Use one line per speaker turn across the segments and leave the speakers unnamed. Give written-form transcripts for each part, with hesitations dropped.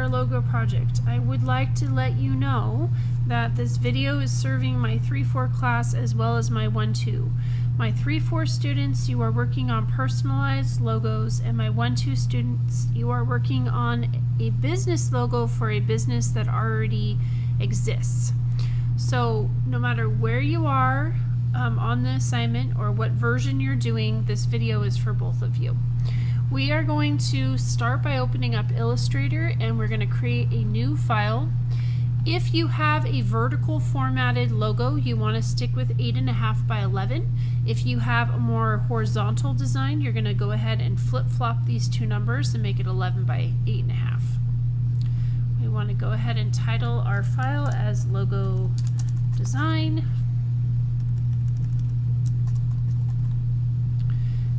our logo project. I would like to let you know that this video is serving my 3-4 class as well as my 1-2. My 3-4 students, you are working on personalized logos, and my 1-2 students, you are working on a business logo for a business that already exists. So no matter where you are on the assignment or what version you're doing, this video is for both of you. We are going to start by opening up Illustrator, and we're going to create a new file. If you have a vertical formatted logo, you want to stick with 8.5 by 11. If you have a more horizontal design, you're going to go ahead and flip-flop these two numbers and make it 11 by 8.5. We want to go ahead and title our file as logo design.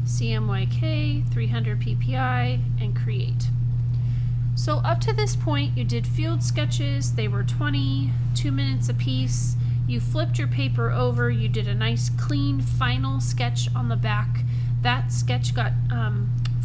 CMYK 300 PPI and create. So up to this point you did field sketches. They were 2 minutes a piece. You flipped your paper over, you did a nice clean final sketch on the back. That sketch got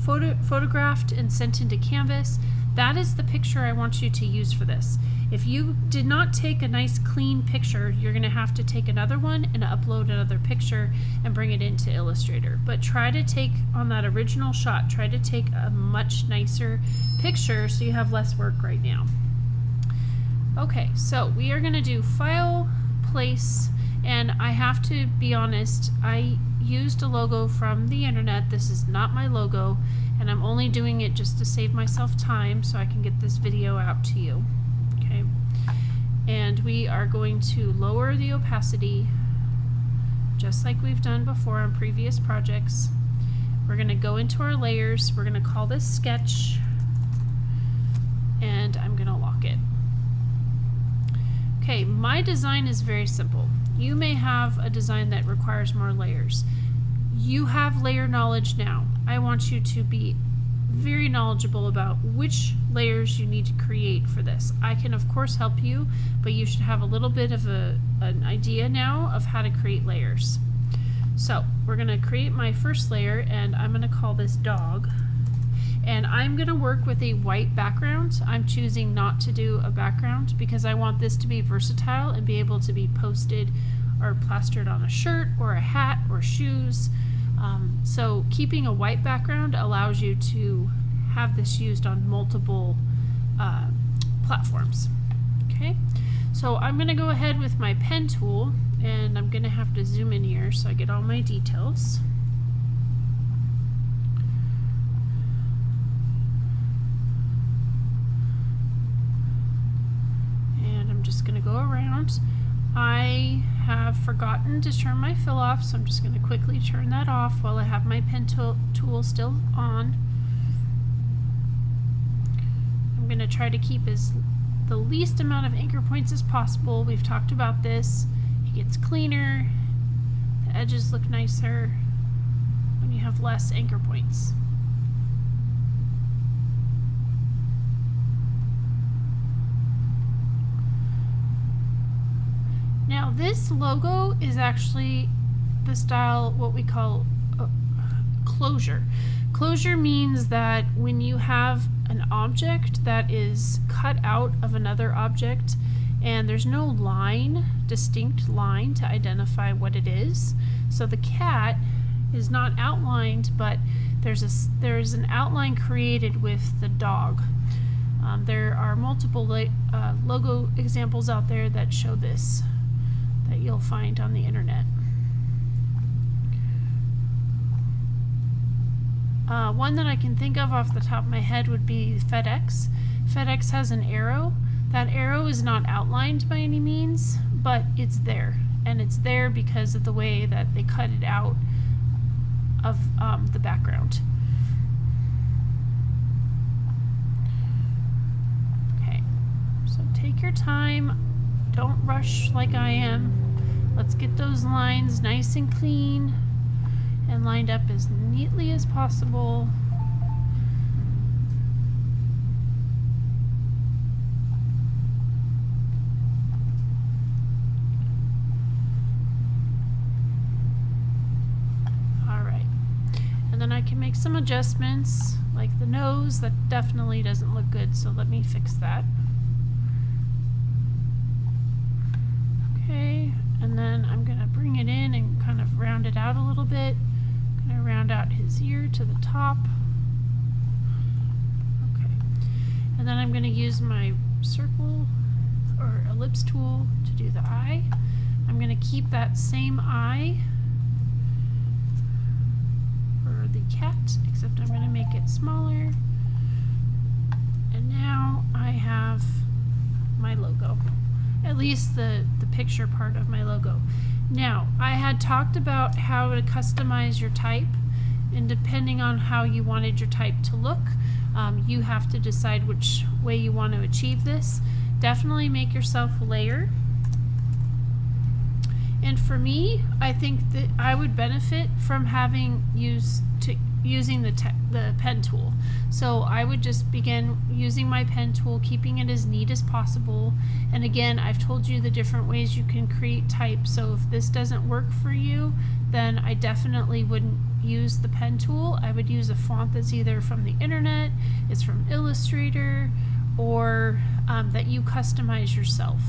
photographed and sent into Canvas. That is the picture I want you to use for this. If you did not take a nice clean picture, you're going to have to take another one and upload another picture and bring it into Illustrator. But try to take, on that original shot, try to take a much nicer picture so you have less work right now. Okay, so we are going to do File, Place, and I have to be honest, I used a logo from the internet. This is not my logo, and I'm only doing it just to save myself time so I can get this video out to you. Okay, and we are going to lower the opacity just like we've done before on previous projects. We're going to go into our layers. We're going to call this sketch, and I'm going to lock it. Okay, my design is very simple. You may have a design that requires more layers. You have layer knowledge now. I want you to be very knowledgeable about which layers you need to create for this. I can of course help you, but you should have a little bit of an idea now of how to create layers. So we're going to create my first layer, and I'm going to call this dog. And I'm going to work with a white background. I'm choosing not to do a background because I want this to be versatile and be able to be posted or plastered on a shirt or a hat or shoes. So keeping a white background allows you to have this used on multiple platforms. Okay, so I'm going to go ahead with my pen tool, and I'm going to have to zoom in here so I get all my details. And I'm just going to go around. I have forgotten to turn my fill off, so I'm just going to quickly turn that off while I have my pen tool still on. I'm going to try to keep the least amount of anchor points as possible. We've talked about this. It gets cleaner. The edges look nicer when you have less anchor points. Now this logo is actually the style, what we call closure. Closure means that when you have an object that is cut out of another object and there's no line, distinct line to identify what it is. So the cat is not outlined, but there's an outline created with the dog. There are multiple logo examples out there that show this, that you'll find on the internet. One that I can think of off the top of my head would be FedEx. FedEx has an arrow. That arrow is not outlined by any means, but it's there. And it's there because of the way that they cut it out of the background. Okay, so take your time. Don't rush like I am. Let's get those lines nice and clean and lined up as neatly as possible. All right, and then I can make some adjustments, like like the nose. That definitely doesn't look good, so let me fix that. Okay, and then I'm gonna bring it in and kind of round it out a little bit. I'm gonna round out his ear to the top. Okay, and then I'm gonna use my circle or ellipse tool to do the eye. I'm gonna keep that same eye for the cat, except I'm gonna make it smaller. And now I have my logo. At least the picture part of my logo. Now, I had talked about how to customize your type, and depending on how you wanted your type to look, you have to decide which way you want to achieve this. Definitely make yourself a layer. And for me, I think that I would benefit from using the pen tool. So I would just begin using my pen tool, keeping it as neat as possible. And again, I've told you the different ways you can create type. So if this doesn't work for you, then I definitely wouldn't use the pen tool. I would use a font that's either from the internet, it's from Illustrator, or that you customize yourself,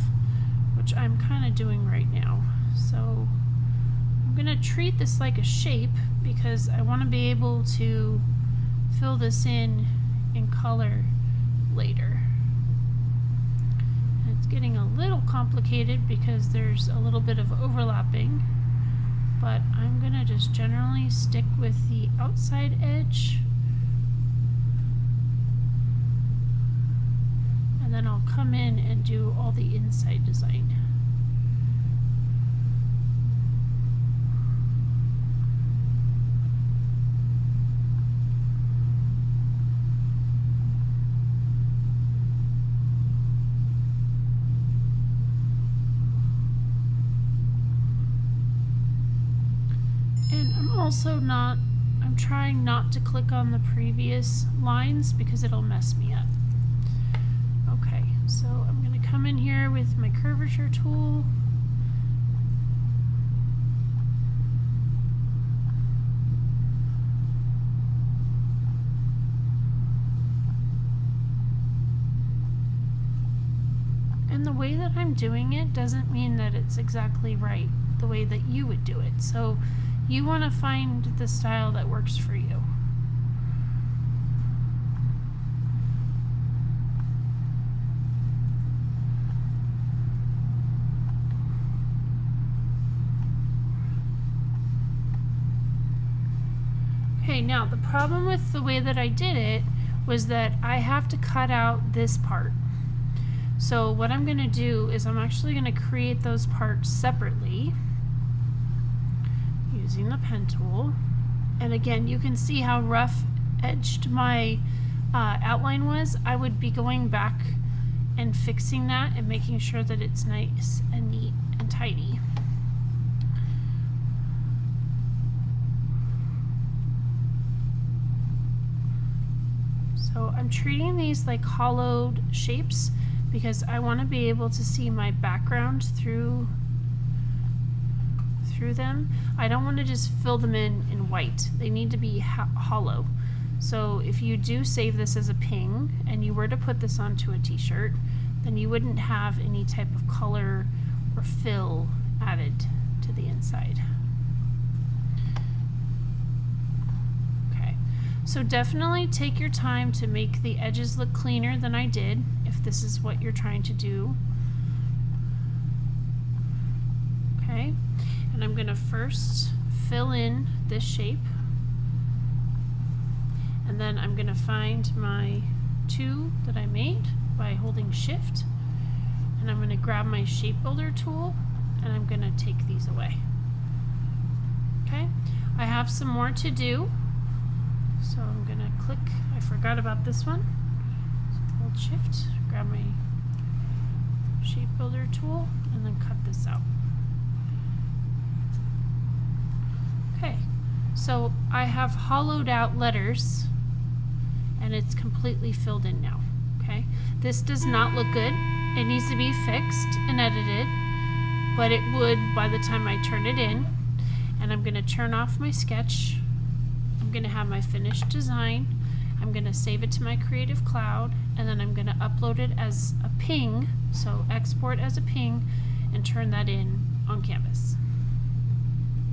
which I'm kind of doing right now. So I'm going to treat this like a shape because I want to be able to fill this in color later. And it's getting a little complicated because there's a little bit of overlapping, but I'm going to just generally stick with the outside edge. And then I'll come in and do all the inside design. I'm trying not to click on the previous lines because it'll mess me up. Okay, so I'm going to come in here with my curvature tool. And the way that I'm doing it doesn't mean that it's exactly right the way that you would do it. So you want to find the style that works for you. Okay, now the problem with the way that I did it was that I have to cut out this part. So what I'm going to do is I'm actually going to create those parts separately using the pen tool. And again, you can see how rough edged my outline was. I would be going back and fixing that and making sure that it's nice and neat and tidy. So I'm treating these like hollowed shapes because I want to be able to see my background through them. I don't want to just fill them in white. They need to be hollow. So if you do save this as a ping and you were to put this onto a t-shirt, then you wouldn't have any type of color or fill added to the inside. Okay, so definitely take your time to make the edges look cleaner than I did if this is what you're trying to do. Okay. And I'm going to first fill in this shape, and then I'm going to find my two that I made by holding shift, and I'm going to grab my shape builder tool and I'm going to take these away. Okay, I have some more to do, so I'm going to click, I forgot about this one, so hold shift, grab my shape builder tool and then cut this out. Okay, so I have hollowed out letters and it's completely filled in now. Okay, this does not look good. It needs to be fixed and edited, but it would by the time I turn it in. And I'm going to turn off my sketch. I'm going to have my finished design, I'm going to save it to my Creative Cloud, and then I'm going to upload it as a ping, so export as a ping, and turn that in